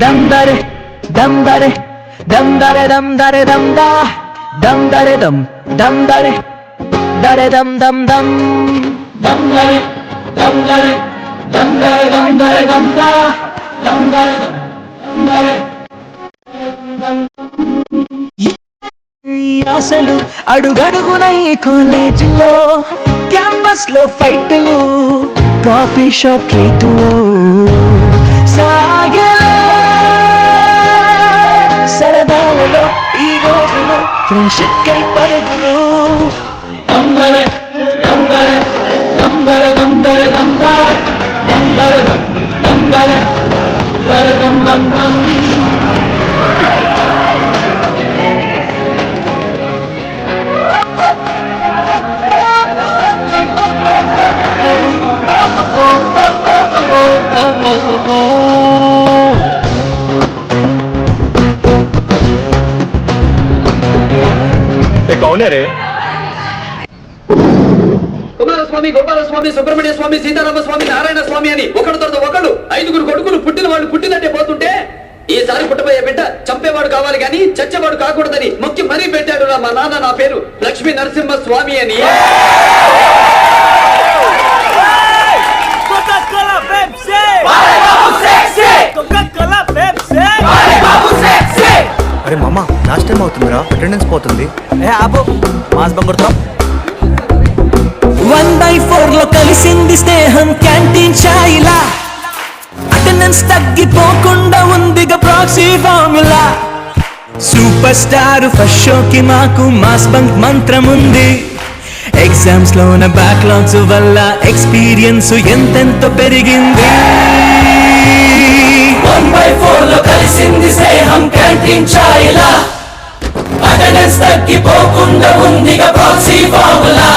dum dare dum dare dum dare dum dare dum da dum dare dum dare dum dum dum dum dare dum dare dum dare dum dare dum da dum dare dum dare అసలు అడుగడుగున ఈ కాలేజీలో campus లో ఫైట్లు coffee shop ట్రీట్లు సాగలే సరదాలలో ఈ రోజులో friendship కై పరుగులు దంబరే దంబరే దంబరే దంబరే దంబరే దంబరే దంబరే దంబరే దంబరే कौन है रे? కుమారస్వామి, గోపాలస్వామి, సుబ్రహ్మణ్య స్వామి, సీతారామ స్వామి, నారాయణ స్వామి అని ఒకడు తర్వాత ఒకడు 5 కొడుకులు పుట్టిన వాళ్ళు పుట్టినట్టే పోతుంటే ఈసారి పుట్టబోయే బిడ్డ చంపేవాడు కావాలి గాని చచ్చేవాడు కాకూడదని మొక్కి మరీ పెట్టాడు మా నాన్న. నా పేరు లక్ష్మీ నరసింహ స్వామి అని. అరే మామ లాస్ట్ టైం అవుతుందిరా, అటెండెన్స్ పోతుంది. మాస్ బంగుడుతా 1/4 లో కలిసింది స్నేహం క్యాంటీన్ ఛాయిలా అటెండెన్స్ తగ్గిపోకుండా ఉందిగా proxy formula. Super star first షోకి మాకు మాస్ బంక్ మంత్రం ఉంది. ఎగ్జామ్స్ లోన బ్యాక్లాగ్స్ వల్ల ఎక్స్పీరియన్స్ ఎంతెంతో పెరిగింది. 1/4 లో కలిసింది స్నేహం క్యాంటీన్ ఛాయిలా అటెండెన్స్ తగ్గిపోకుండా ఉందిగా ప్రాక్సీ ఫార్ములా.